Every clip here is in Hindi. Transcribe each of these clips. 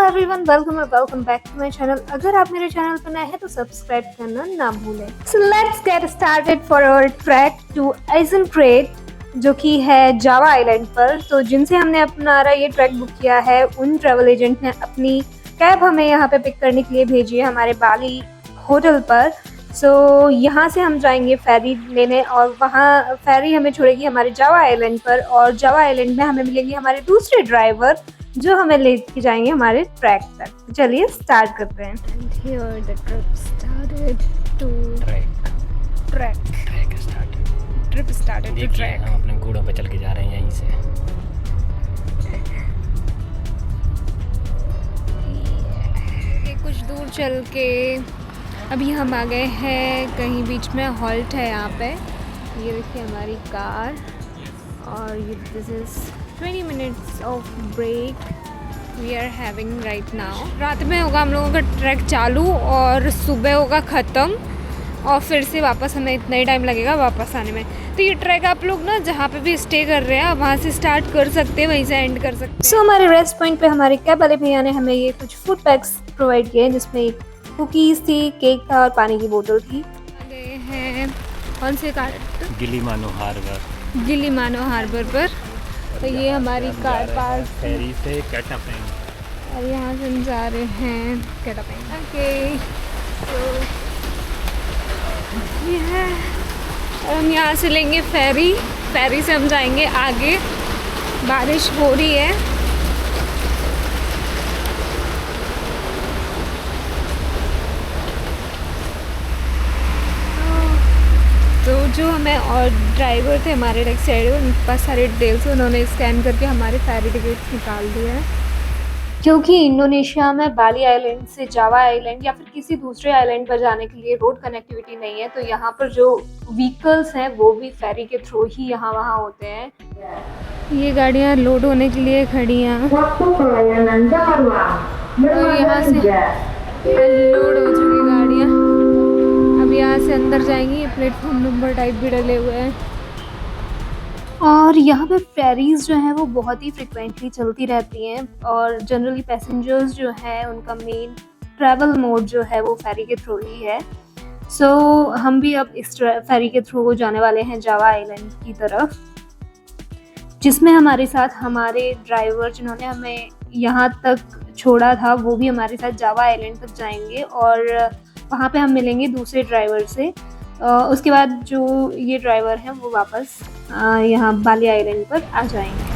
Everyone, welcome back to my channel. अगर आप मेरे चैनल पर नए हैं तो सब्सक्राइब करना ना भूलें। So let's get started for our track to Ijen crater, जो कि है जावा आइलैंड पर। तो जिनसे हमने अपना ये ट्रैक बुक किया है, उन ट्रैवल एजेंट ने अपनी कैब हमें यहाँ पे पिक करने के लिए भेजी है हमारे बाली होटल पर। सो यहाँ से हम जाएंगे फेरी लेने और वहाँ फेरी हमें छोड़ेगी हमारे जावा आइलैंड पर, और जावा आइलैंड में हमें मिलेंगे हमारे दूसरे ड्राइवर जो हमें लेके जाएंगे हमारे ट्रैक तक। चलिए स्टार्ट करते हैं। And here the trip started to trip started to देखिए, trek। हम अपने घोड़ों पे चल के जा रहे हैं यहीं से। ये कुछ दूर चल के अभी हम आ गए हैं कहीं बीच में, हॉल्ट है यहाँ पे। ये देखिए हमारी कार, और ये this is 20 minutes of break we are having right now. रात में होगा हम लोगों का ट्रैक चालू और सुबह होगा ख़त्म, और फिर से वापस हमें इतना ही टाइम लगेगा वापस आने में। तो ये ट्रैक आप लोग ना जहाँ पे भी स्टे कर रहे हैं वहाँ से स्टार्ट कर सकते हैं, वहीं से एंड कर सकते हैं। सो हमारे रेस्ट पॉइंट पे हमारे कैब वाले भैया ने हमें ये कुछ फूड पैक्स प्रोवाइड किए हैं, जिसमें एक कुकीज़ थी, केक था और पानी की बोतल थी। गए हैं कौन से घाट? गिलीमानो हार्बर पर। तो ये हमारी कार पार्क फेरी से कैटापेंग, और यहाँ से हम जा रहे हैं कैटापेंग। ओके, तो ये है, और हम यहाँ से लेंगे फेरी। फेरी से हम जाएंगे आगे। बारिश हो रही है, तो जो हमें और ड्राइवर थे हमारे लेफ्ट साइड, उनके पास सारे डिटेल्स उन्होंने स्कैन करके हमारे फेरी टिकट निकाल दिया है। क्योंकि इंडोनेशिया में बाली आइलैंड से जावा आइलैंड या फिर किसी दूसरे आइलैंड पर जाने के लिए रोड कनेक्टिविटी नहीं है, तो यहाँ पर जो व्हीकल्स हैं वो भी फेरी के थ्रू ही यहाँ वहाँ होते हैं। ये गाड़ियाँ लोड होने के लिए खड़ी हैं, तो यहाँ से लोड हो चुकी गाड़ियाँ अब यहाँ से अंदर जाएंगी। प्लेटफॉर्म नंबर टाइप भी डले हुए हैं, और यहाँ पे फेरीज़ जो हैं वो बहुत ही फ्रिक्वेंटली चलती रहती हैं, और जनरली पैसेंजर्स जो हैं उनका मेन ट्रैवल मोड जो है वो फेरी के थ्रू ही है। सो हम भी अब इस फेरी के थ्रू जाने वाले हैं जावा आइलैंड की तरफ, जिसमें हमारे साथ हमारे ड्राइवर जिन्होंने हमें यहाँ तक छोड़ा था वो भी हमारे साथ जावा आइलैंड तक जाएंगे, और वहाँ पे हम मिलेंगे दूसरे ड्राइवर से। उसके बाद जो ये ड्राइवर हैं वो वापस यहाँ बाली आइलैंड पर आ जाएंगे।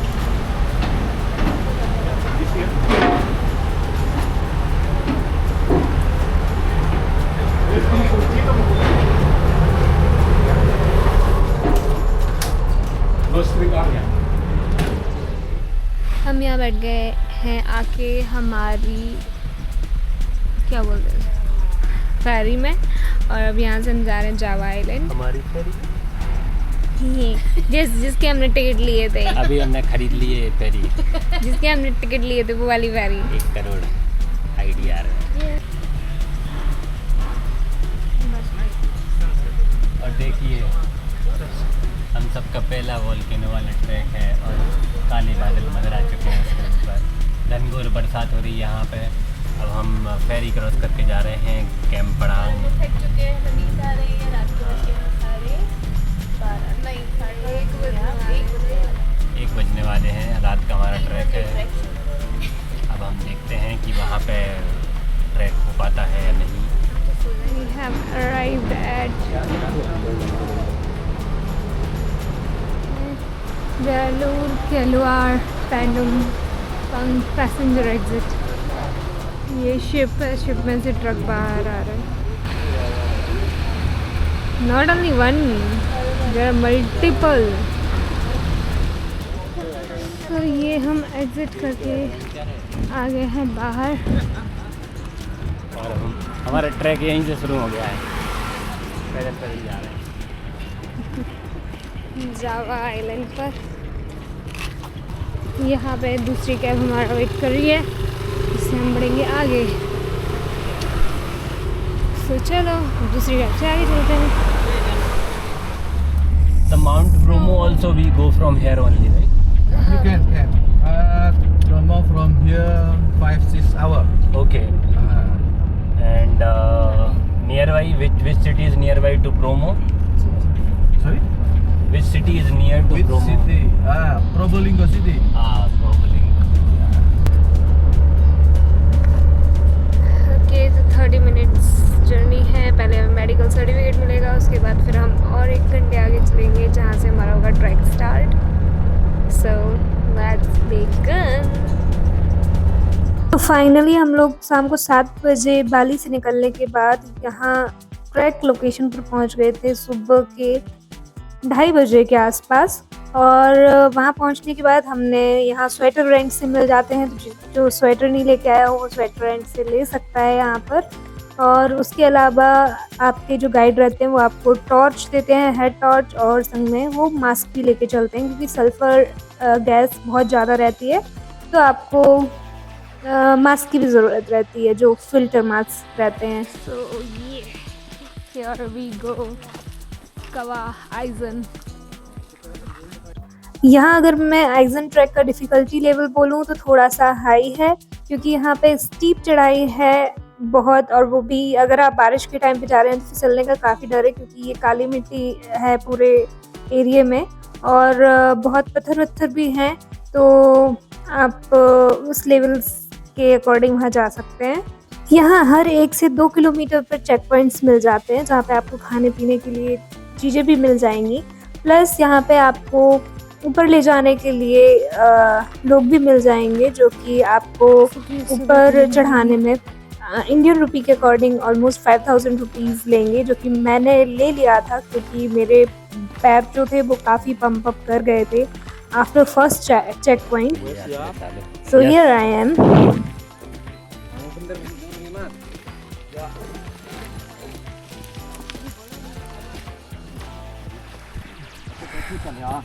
हम यहाँ बैठ गए हैं आके हमारी क्या बोलते हैं फेरी में, और अब यहाँ से हम जा रहे हैं जावा आइलैंड। हमारी फेरी जिसके हमने टिकट लिए थे, अभी हमने खरीद लिए फेरी। जिसके हमने टिकट लिए थे वो वाली फेरी। 1 करोड़ आइडिया। और देखिए, हम सबका पहला वोल्केनो वाला ट्रैक है, और काले बादल मंडरा चुके हैं उसके ऊपर। घनघोर बरसात हो रही है यहाँ पे। अब हम फेरी क्रॉस करके जा रहे हैं कैंपड़ांग। 1 बजने वाले हैं, रात का हमारा ट्रैक है। अब हम देखते हैं कि वहाँ पे ट्रैक हो पाता है या नहीं। We have arrived at Jalur Keluar Bandung passenger exit. ये शिप है, शिप में से ट्रक बाहर आ रहा है। Not only one, there are multiple. तो ये हम एग्जिट करके आ गए हैं बाहर, और हमारा ट्रैक यहीं से शुरू हो गया है। पैदल पैदल जा रहे हैं जावा आइलैंड पर। यहाँ पे दूसरी कैब हमारा वेट कर रही है, इससे हम बढ़ेंगे आगे। तो चलो दूसरी कैब से आगे चलते हैं। The Mount Bromo also we go from here only, right? You can. Bromo from here 5-6 hours. Okay. Ah. And nearby, which city is nearby to Bromo? Sorry? Which city is near to Which Bromo? city? Probolinggo city. Probably. Okay तो 30 मिनट्स जर्नी है। पहले हमें मेडिकल सर्टिफिकेट मिलेगा, उसके बाद फिर हम और 1 घंटे आगे चलेंगे जहाँ से हमारा होगा track start. So let's begin. तो फाइनली हम लोग शाम को 7 बजे बाली से निकलने के बाद यहाँ ट्रैक लोकेशन पर पहुँच गए थे सुबह के 2:30 बजे के आसपास। और वहाँ पहुँचने के बाद हमने यहाँ स्वेटर रेंट से मिल जाते हैं, तो जो स्वेटर नहीं लेके आया हो वो स्वेटर रेंट से ले सकता है यहाँ पर। और उसके अलावा आपके जो गाइड रहते हैं वो आपको टॉर्च देते हैं, हेड टॉर्च, और संग में वो मास्क भी लेके चलते हैं क्योंकि सल्फ़र गैस बहुत ज़्यादा रहती है, तो आपको मास्क की भी ज़रूरत रहती है, जो फिल्टर मास्क रहते हैं। सो ये हियर वी गो कवा आइजन। यहाँ अगर मैं आइजन ट्रैक का डिफ़िकल्टी लेवल बोलूँ तो थोड़ा सा हाई है क्योंकि यहाँ पे स्टीप चढ़ाई है बहुत, और वो भी अगर आप बारिश के टाइम पे जा रहे हैं तो फिसलने का काफ़ी डर है क्योंकि ये काली मिट्टी है पूरे एरिया में, और बहुत पत्थर वत्थर भी हैं, तो आप उस लेवल के अकॉर्डिंग वहाँ जा सकते हैं। यहाँ हर 1 से 2 किलोमीटर पर चेक पॉइंट्स मिल जाते हैं जहाँ पे आपको खाने पीने के लिए चीज़ें भी मिल जाएंगी, प्लस यहाँ पे आपको ऊपर ले जाने के लिए लोग भी मिल जाएंगे जो कि आपको ऊपर चढ़ाने में इंडियन रुपी के अकॉर्डिंग ऑलमोस्ट 5000 रुपीज़ लेंगे, जो कि मैंने ले लिया था क्योंकि मेरे पैर जो थे वो काफ़ी पंप अप कर गए थे after first checkpoint. So here I am.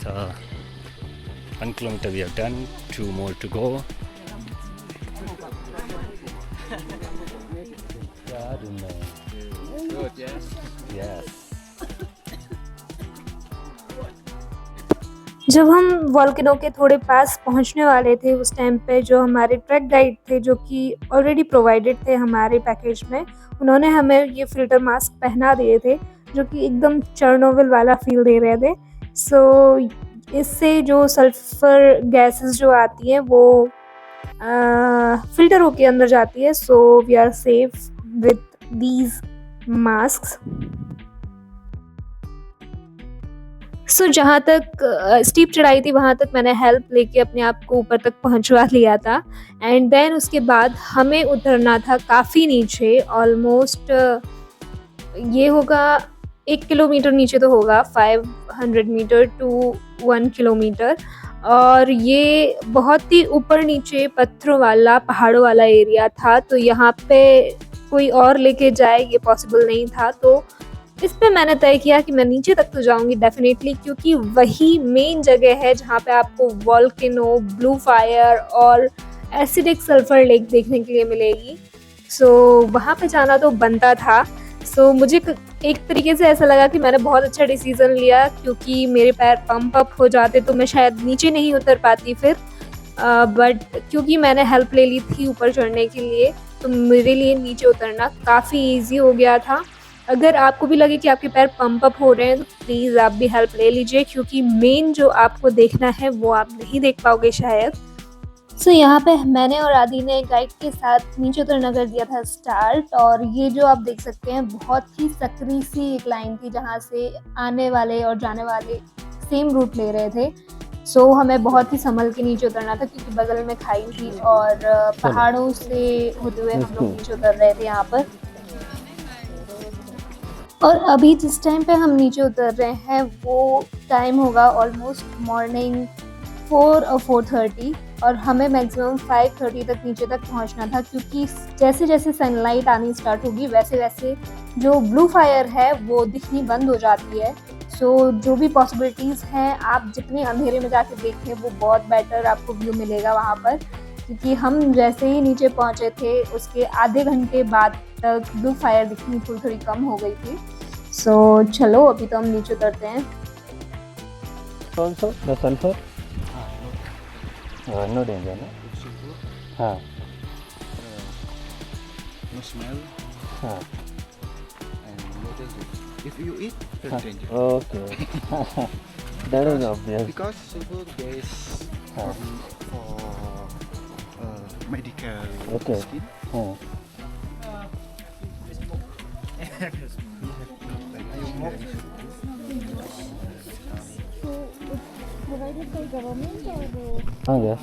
So 1 kilometer we have done, 2 more to go. Good, yes. जब हम वॉल्केनो के थोड़े पास पहुंचने वाले थे उस टाइम पे जो हमारे ट्रैक गाइड थे, जो कि ऑलरेडी प्रोवाइडेड थे हमारे पैकेज में, उन्होंने हमें ये फ़िल्टर मास्क पहना दिए थे जो कि एकदम चर्नोबिल वाला फील दे रहे थे। सो इससे जो सल्फ़र गैसेस जो आती हैं वो फ़िल्टर होके अंदर जाती है। So we are safe with these masks. So जहाँ तक स्टीप चढ़ाई थी वहाँ तक मैंने हेल्प लेके अपने आप को ऊपर तक पहुँचवा लिया था, एंड देन उसके बाद हमें उतरना था काफ़ी नीचे, ऑलमोस्ट ये होगा 1 किलोमीटर नीचे तो होगा, 500 मीटर टू 1 किलोमीटर, और ये बहुत ही ऊपर नीचे पत्थरों वाला पहाड़ों वाला एरिया था, तो यहाँ पे कोई और लेके जाए ये पॉसिबल नहीं था। तो इस पे मैंने तय किया कि मैं नीचे तक तो जाऊंगी डेफिनेटली, क्योंकि वही मेन जगह है जहाँ पे आपको वॉल्केनो, ब्लू फायर और एसिडिक सल्फर लेक देखने के लिए मिलेगी। सो वहाँ पे जाना तो बनता था। सो मुझे एक तरीके से ऐसा लगा कि मैंने बहुत अच्छा डिसीज़न लिया, क्योंकि मेरे पैर पंप अप हो जाते तो मैं शायद नीचे नहीं उतर पाती फिर, बट क्योंकि मैंने हेल्प ले ली थी ऊपर चढ़ने के लिए तो मेरे लिए नीचे उतरना काफ़ी ईजी हो गया था। अगर आपको भी लगे कि आपके पैर पंप अप हो रहे हैं तो प्लीज़ आप भी हेल्प ले लीजिए, क्योंकि मेन जो आपको देखना है वो आप नहीं देख पाओगे शायद। सो यहाँ पे मैंने और आदि ने गाइड के साथ नीचे उतरना कर दिया था स्टार्ट, और ये जो आप देख सकते हैं बहुत ही सकरी सी एक लाइन थी जहाँ से आने वाले और जाने वाले सेम रूट ले रहे थे। सो हमें बहुत ही संभल के नीचे उतरना था क्योंकि बगल में खाई थी और पहाड़ों से होते हुए हम लोग नीचे उतर रहे थे यहाँ पर। और अभी जिस टाइम पे हम नीचे उतर रहे हैं वो टाइम होगा ऑलमोस्ट मॉर्निंग 4 और 4:30, और हमें मैक्सिमम 5:30 तक नीचे तक पहुंचना था, क्योंकि जैसे जैसे सनलाइट आनी स्टार्ट होगी वैसे वैसे जो ब्लू फायर है वो दिखनी बंद हो जाती है। सो जो भी पॉसिबिलिटीज़ हैं आप जितने अंधेरे में जाके देखें वो बहुत बेटर आपको व्यू मिलेगा वहाँ पर, क्योंकि हम जैसे ही नीचे पहुँचे थे उसके आधे घंटे बाद तक ब्लू फायर दिखनी थोड़ी कम हो गई थी। सो चलो अभी तो हम नीचे उतरते हैं। Also the sulfur? No danger, no? हाँ no smell, हाँ and no danger. If you eat, हाँ, there's danger. Okay that is obvious. Because sulfur gas हाँ for medical Okay. skin. हाँ हाँ यस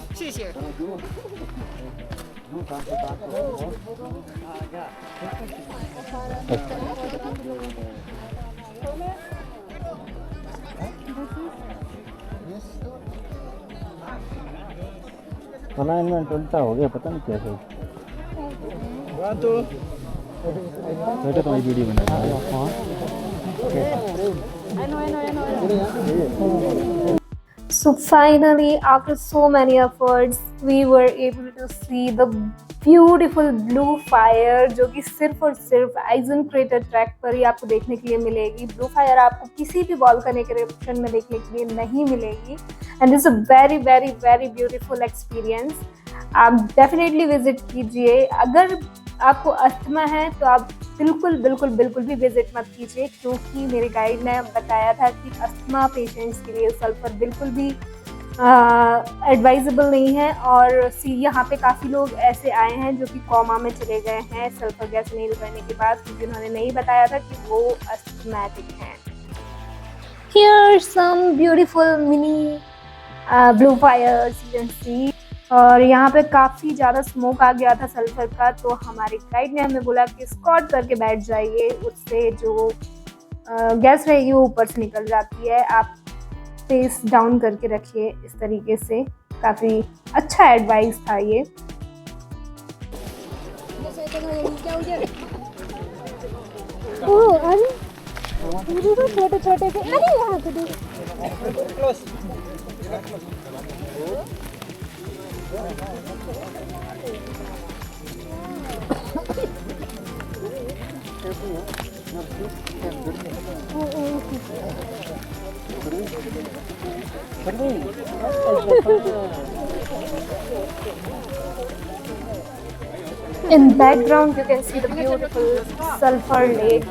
अलाइनमेंट उल्टा हो गया पता नहीं कैसे बेटा तुम्हारी वीडियो बना So finally, after so many efforts, we were able to see the beautiful blue fire जो कि सिर्फ और सिर्फ आइजन क्रेटर ट्रैक पर ही आपको देखने के लिए मिलेगी। ब्लू फायर आपको किसी भी वॉल्केनिक eruption में देखने के लिए नहीं मिलेगी and this a very very very beautiful experience. आप डेफिनेटली विजिट कीजिए। अगर आपको अस्थमा है तो आप बिल्कुल बिल्कुल बिल्कुल भी विजिट मत कीजिए, क्योंकि मेरे गाइड ने बताया था कि अस्थमा पेशेंट्स के लिए सल्फर बिल्कुल भी एडवाइजेबल नहीं है। और यहाँ पे काफ़ी लोग ऐसे आए हैं जो कि कोमा में चले गए हैं सल्फर गैस इनहेल करने के बाद, क्योंकि उन्होंने नहीं बताया था कि वो अस्थमैटिक हैं। Here some beautiful mini blue fires you can see। और यहाँ पे काफ़ी ज़्यादा स्मोक आ गया था सल्फर का, तो हमारे गाइड ने हमें बोला कि स्क्वाट करके बैठ जाइए, उससे जो गैस रहेगी वो ऊपर से निकल जाती है। आप फेस डाउन करके रखिए इस तरीके से। काफ़ी अच्छा एडवाइस था ये। छोटे छोटे से अरे यहाँ पे In background you can see the beautiful sulfur lake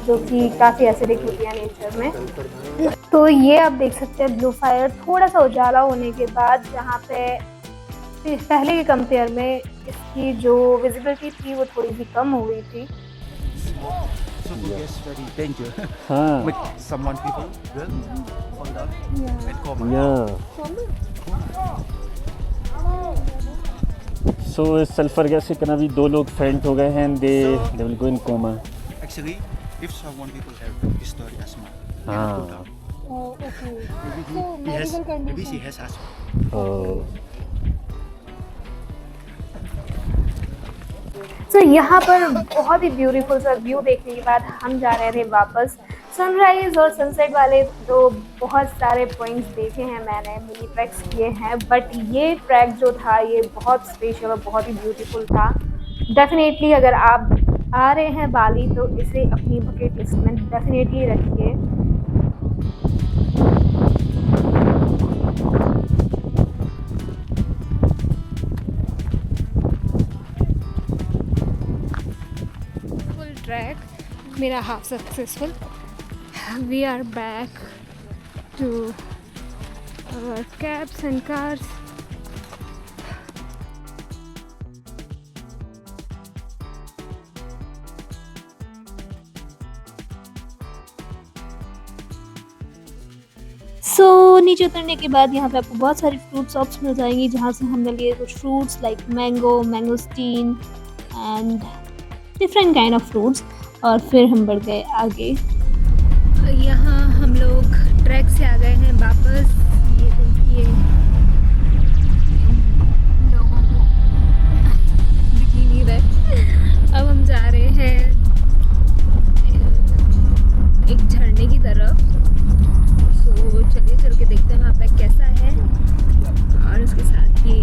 जो कि काफ़ी एसिडिक होती है नेचर में। तो ये आप देख सकते हैं ब्लू फायर थोड़ा सा उजाला होने के बाद जहाँ पे पहले के कंपेयर में इसकी जो विजिबिलिटी थी वो थोड़ी सी कम हो गई थी। Sulfur gas very dangerous. हाँ Make someone people will fall down and coma. या सो सल्फर गैस के कारण अभी 2 लोग फेंट हो गए हैं and they will go in coma. Actually, if someone people have history asthma, they have हाँ to down. Okay Maybe she has asthma. तो यहाँ पर बहुत ही ब्यूटीफुल सा व्यू देखने के बाद हम जा रहे थे वापस। सनराइज और सनसेट वाले तो बहुत सारे पॉइंट्स देखे हैं मैंने, मिनी ट्रैक्स किए हैं, बट ये ट्रैक जो था ये बहुत स्पेशल और बहुत ही ब्यूटीफुल था। डेफिनेटली अगर आप आ रहे हैं बाली तो इसे अपनी बकेट लिस्ट में डेफिनेटली रखिए। ट्रैक मेरा half successful. We are back to our cabs and cars. So नीचे उतरने के बाद यहाँ पे आपको बहुत सारी फ्रूट शॉप्स मिल जाएंगी, जहाँ से हमने लिए कुछ fruits like mango, mangosteen and different kind of fruits, और फिर हम बढ़ गए आगे। यहाँ हम लोग ट्रैक से आ गए हैं वापस। ये देखिए लोगों को दिख ही नहीं रहा। अब हम जा रहे हैं एक झरने की तरफ। सो चलिए चल के देखते हैं वहाँ पे कैसा है, और उसके साथ ये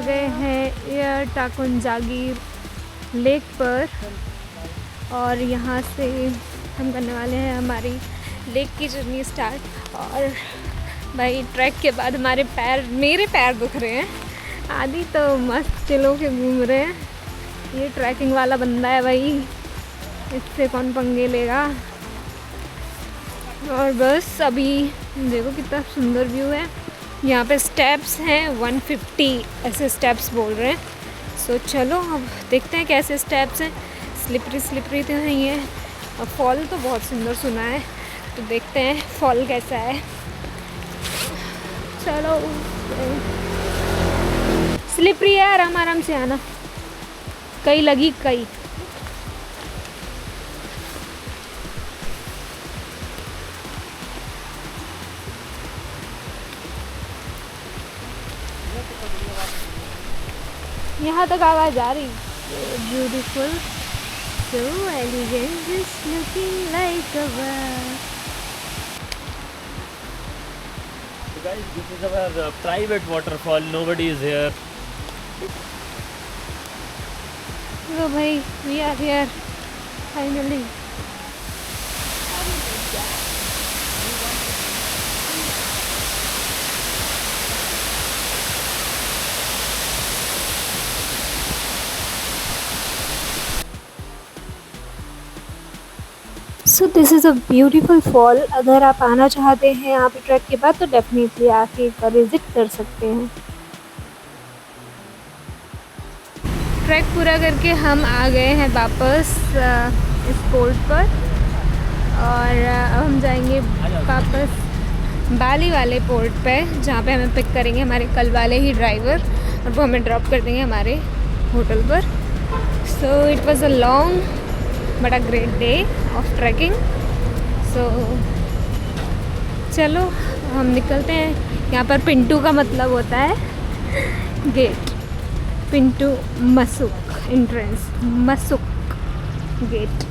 गए हैं एयर टाकुन जागीर लेक पर, और यहाँ से हम करने वाले हैं हमारी लेक की जर्नी स्टार्ट। और भाई ट्रैक के बाद मेरे पैर दुख रहे हैं। आदि तो मस्त चिलों के घूम रहे हैं। ये ट्रैकिंग वाला बंदा है भाई, इससे कौन पंगे लेगा। और बस अभी देखो कितना सुंदर व्यू है। यहाँ पे स्टेप्स हैं 150 ऐसे स्टेप्स बोल रहे हैं। सो चलो अब देखते हैं कैसे स्टेप्स हैं। स्लिपरी तो नहीं है और फॉल तो बहुत सुंदर सुना है, तो देखते हैं फॉल कैसा है। चलो स्लिपरी है, आराम से आना, कई लगी कई। यहाँ तक आवाज़ आ रही। Beautiful, so elegant, just looking like a wow. So guys, this is our private waterfall. Nobody is here. So भाई, we are here finally. So this is a beautiful fall. अगर आप आना चाहते हैं यहाँ पे ट्रैक के बाद तो डेफिनेटली आके एक बार विज़िट कर सकते हैं। ट्रैक पूरा करके हम आ गए हैं वापस इस पोर्ट पर, और अब हम जाएंगे वापस बाली वाले पोर्ट पे, जहाँ पे हमें पिक करेंगे हमारे कल वाले ही ड्राइवर, और वो हमें ड्रॉप कर देंगे हमारे होटल पर। So it was a long but a great day of trekking. So चलो हम निकलते हैं। यहाँ पर पिंटू का मतलब होता है गेट, पिंटू मसुक एंट्रेंस, मसुक gate.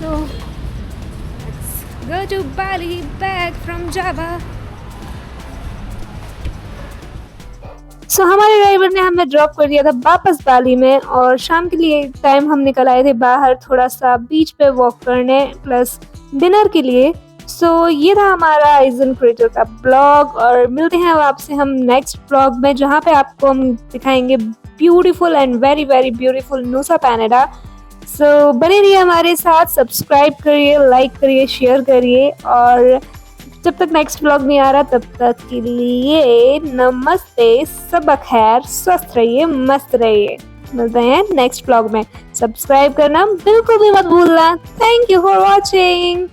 So let's go to Bali back from Java. So हमारे ड्राइवर ने हमें ड्रॉप कर दिया था वापस बाली में, और शाम के लिए टाइम हम निकल आए थे बाहर थोड़ा सा बीच पे वॉक करने प्लस डिनर के लिए। सो ये था हमारा आइजन क्रिएटर का ब्लॉग, और मिलते हैं अब आपसे हम नेक्स्ट ब्लॉग में, जहाँ पे आपको हम दिखाएंगे beautiful and very very beautiful Nusa Penida. So बने रहिए हमारे साथ, सब्सक्राइब करिए, लाइक करिए, शेयर करिए, और जब तक नेक्स्ट व्लॉग नहीं आ रहा तब तक के लिए नमस्ते, सब खैर, स्वस्थ रहिए, मस्त रहिए। मिलते हैं नेक्स्ट व्लॉग में। सब्सक्राइब करना बिल्कुल भी मत भूलना। Thank you for watching.